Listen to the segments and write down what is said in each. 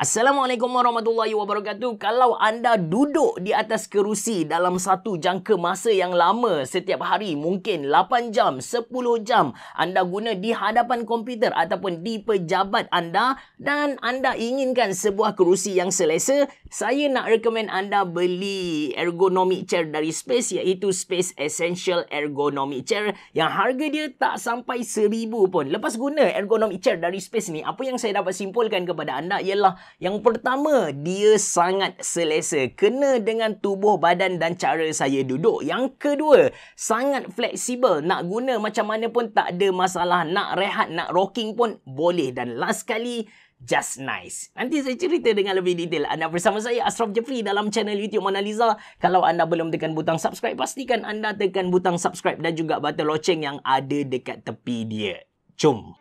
Assalamualaikum warahmatullahi wabarakatuh. Kalau anda duduk di atas kerusi dalam satu jangka masa yang lama, setiap hari mungkin 8 jam, 10 jam, anda guna di hadapan komputer ataupun di pejabat anda dan anda inginkan sebuah kerusi yang selesa, saya nak recommend anda beli ergonomic chair dari Space, iaitu Space Essential Ergonomic Chair yang harga dia tak sampai 1000 pun. Lepas guna ergonomic chair dari Space ni, apa yang saya dapat simpulkan kepada anda ialah yang pertama, dia sangat selesa, kena dengan tubuh badan dan cara saya duduk. Yang kedua, sangat fleksibel, nak guna macam mana pun tak ada masalah, nak rehat, nak rocking pun boleh. Dan last sekali, just nice. Nanti saya cerita dengan lebih detail. Anda bersama saya Ashraf Jeffrey dalam channel YouTube Mona Lisa. Kalau anda belum tekan butang subscribe, pastikan anda tekan butang subscribe dan juga butang loceng yang ada dekat tepi dia. Jom.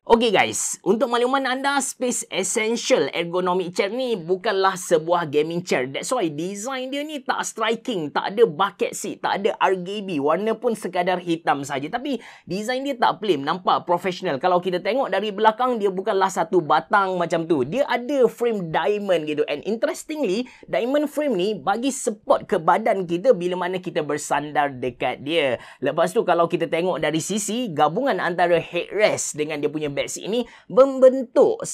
Okey guys, untuk makluman anda, Space Essential Ergonomic Chair ni bukanlah sebuah gaming chair. That's why design dia ni tak striking, tak ada bucket seat, tak ada RGB, warna pun sekadar hitam saja. Tapi design dia tak plain, nampak profesional. Kalau kita tengok dari belakang, dia bukanlah satu batang macam tu. Dia ada frame diamond gitu. And interestingly, diamond frame ni bagi support ke badan kita bila mana kita bersandar dekat dia. Lepas tu kalau kita tengok dari sisi, gabungan antara headrest dengan dia punya back seat ini membentuk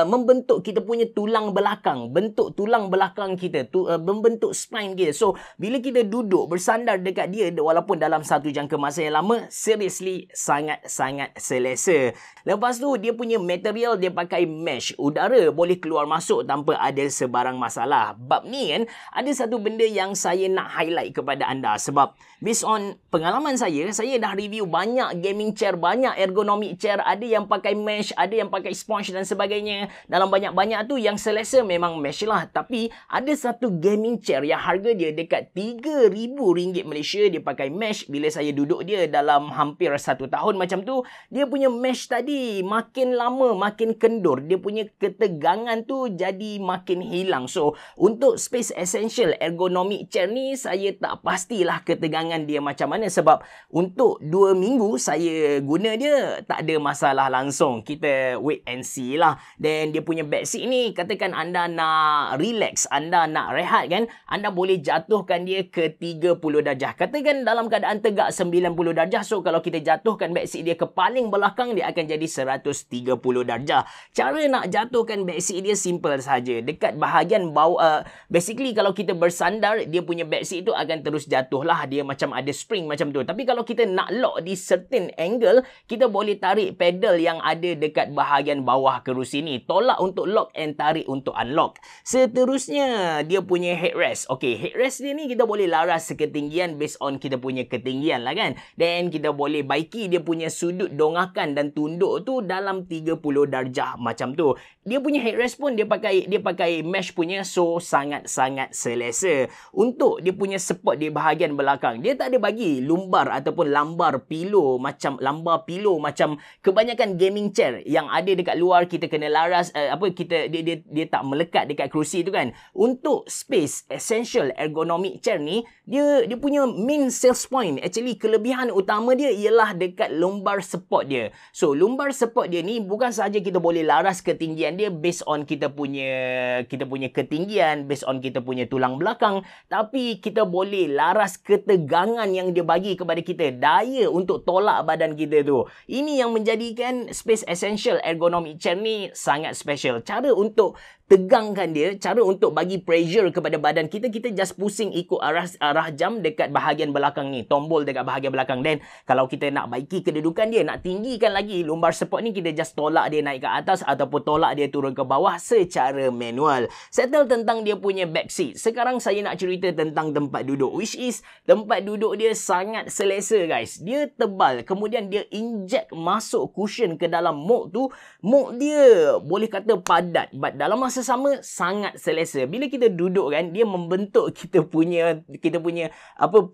membentuk kita punya tulang belakang, bentuk tulang belakang kita, membentuk spine kita. So bila kita duduk bersandar dekat dia, walaupun dalam satu jangka masa yang lama, seriously sangat-sangat selesa. Lepas tu dia punya material, dia pakai mesh, udara boleh keluar masuk tanpa ada sebarang masalah. Bab ni kan, ada satu benda yang saya nak highlight kepada anda, sebab based on pengalaman saya dah review banyak gaming chair, banyak ergonomic chair, ada yang pakai mesh, ada yang pakai sponge dan sebagainya. Dalam banyak-banyak tu yang selesa memang mesh lah. Tapi ada satu gaming chair yang harga dia dekat RM3,000 Malaysia, dia pakai mesh. Bila saya duduk dia dalam hampir 1 tahun macam tu, dia punya mesh tadi makin lama makin kendur, dia punya ketegangan tu jadi makin hilang. So untuk Space Essential Ergonomic Chair ni, saya tak pastilah ketegangan dia macam mana, sebab untuk 2 minggu saya guna dia tak ada masalah langsung. Kita wait and see lah. Dan dia punya back seat ni, katakan anda nak relax, anda nak rehat kan, anda boleh jatuhkan dia ke 30 darjah. Katakan dalam keadaan tegak 90 darjah. So kalau kita jatuhkan back seat dia ke paling belakang, dia akan jadi 130 darjah. Cara nak jatuhkan back seat dia simple saja. Dekat bahagian bawah, basically kalau kita bersandar, dia punya back seat tu akan terus jatuh lah. Dia macam ada spring macam tu. Tapi kalau kita nak lock di certain angle, kita boleh tarik pedal yang ada dekat bahagian bawah kerusi ni. Tolak untuk lock and tarik untuk unlock. Seterusnya, dia punya headrest. Okey, headrest dia ni kita boleh laras seketinggian based on kita punya ketinggian lah kan. Dan kita boleh baiki dia punya sudut dongakan dan tunduk tu dalam 30 darjah macam tu. Dia punya headrest pun dia pakai mesh punya, so sangat-sangat selesa. Untuk dia punya support di bahagian belakang, dia tak ada bagi lumbar ataupun lambar pillow macam kebanyakan gaming chair yang ada dekat luar. Kita kena laras dia tak melekat dekat kerusi tu kan. Untuk Space Essential Ergonomic Chair ni, dia punya main sales point, actually kelebihan utama dia ialah dekat lumbar support dia. So lumbar support dia ni bukan sahaja kita boleh laras ketinggian dia based on kita punya ketinggian, based on kita punya tulang belakang, tapi kita boleh laras ketegangan yang dia bagi kepada kita, daya untuk tolak badan kita tu. Ini yang menjadikan Space Essential Ergonomic Chair ni sangat special. Cara untuk tegangkan dia, cara untuk bagi pressure kepada badan kita, kita just pusing ikut arah jam dekat bahagian belakang ni, tombol dekat bahagian belakang. Dan kalau kita nak baiki kedudukan dia, nak tinggikan lagi lumbar support ni, kita just tolak dia naik ke atas ataupun tolak dia turun ke bawah secara manual. Settle tentang dia punya back seat. Sekarang saya nak cerita tentang tempat duduk, which is tempat duduk dia sangat selesa guys. Dia tebal, kemudian dia inject masuk cushion ke dalam mold tu. Mold dia boleh kata padat, but dalam masa masa sama sangat selesa. Bila kita duduk kan, dia membentuk kita punya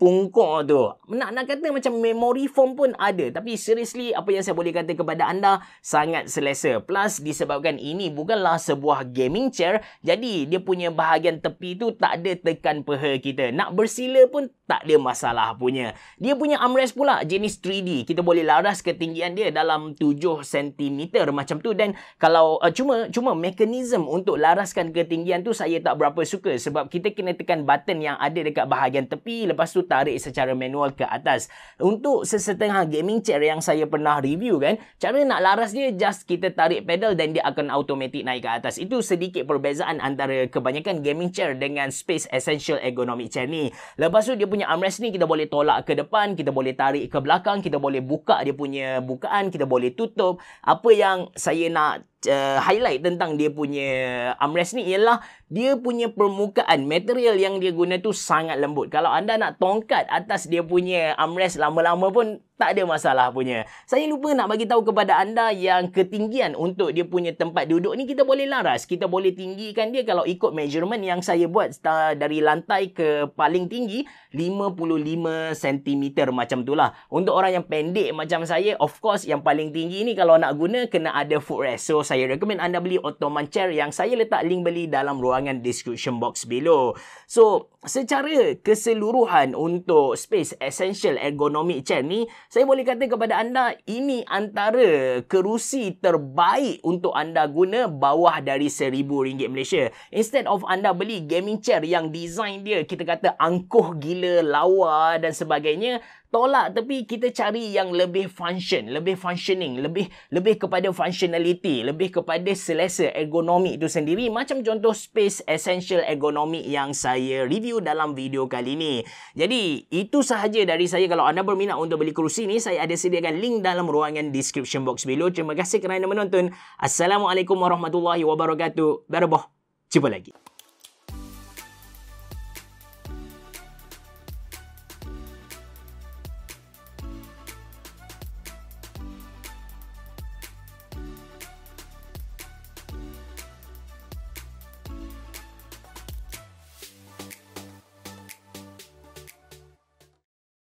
pungkuk tu. Nak kata macam memory foam pun ada. Tapi seriously, apa yang saya boleh kata kepada anda, sangat selesa. Plus disebabkan ini bukanlah sebuah gaming chair, jadi dia punya bahagian tepi tu tak ada tekan peha kita. Nak bersila pun tak ada masalah punya. Dia punya armrest pula jenis 3D. Kita boleh laras ketinggian dia dalam 7 cm macam tu. Dan kalau cuma mekanisme untuk laraskan ketinggian tu saya tak berapa suka, sebab kita kena tekan button yang ada dekat bahagian tepi, lepas tu tarik secara manual ke atas. Untuk sesetengah gaming chair yang saya pernah review kan, cara nak laras dia just kita tarik pedal dan dia akan automatic naik ke atas. Itu sedikit perbezaan antara kebanyakan gaming chair dengan Space Essential Ergonomic Chair ni. Lepas tu dia punya armrest ni kita boleh tolak ke depan, kita boleh tarik ke belakang, kita boleh buka dia punya bukaan, kita boleh tutup. Apa yang saya nak highlight tentang dia punya armrest ni ialah dia punya permukaan, material yang dia guna tu sangat lembut. Kalau anda nak tongkat atas dia punya armrest lama-lama pun tak ada masalah punya. Saya lupa nak bagi tahu kepada anda yang ketinggian untuk dia punya tempat duduk ni kita boleh laras. Kita boleh tinggikan dia kalau ikut measurement yang saya buat dari lantai ke paling tinggi 55 cm macam tu lah. Untuk orang yang pendek macam saya, of course yang paling tinggi ni kalau nak guna kena ada footrest. So saya recommend anda beli Ottoman chair yang saya letak link beli dalam ruangan description box below. So secara keseluruhan untuk Space Essential Ergonomic Chair ni, saya boleh kata kepada anda ini antara kerusi terbaik untuk anda guna bawah dari RM1,000 Malaysia. Instead of anda beli gaming chair yang design dia kita kata angkuh gila, lawa dan sebagainya, tolak tepi, kita cari yang lebih functioning, lebih kepada functionality, lebih kepada selesa ergonomik itu sendiri. Macam contoh Space Essential Ergonomic yang saya review dalam video kali ini. Jadi, itu sahaja dari saya. Kalau anda berminat untuk beli kerusi ni, saya ada sediakan link dalam ruangan description box below. Terima kasih kerana menonton. Assalamualaikum warahmatullahi wabarakatuh. Baraboh. Jumpa lagi.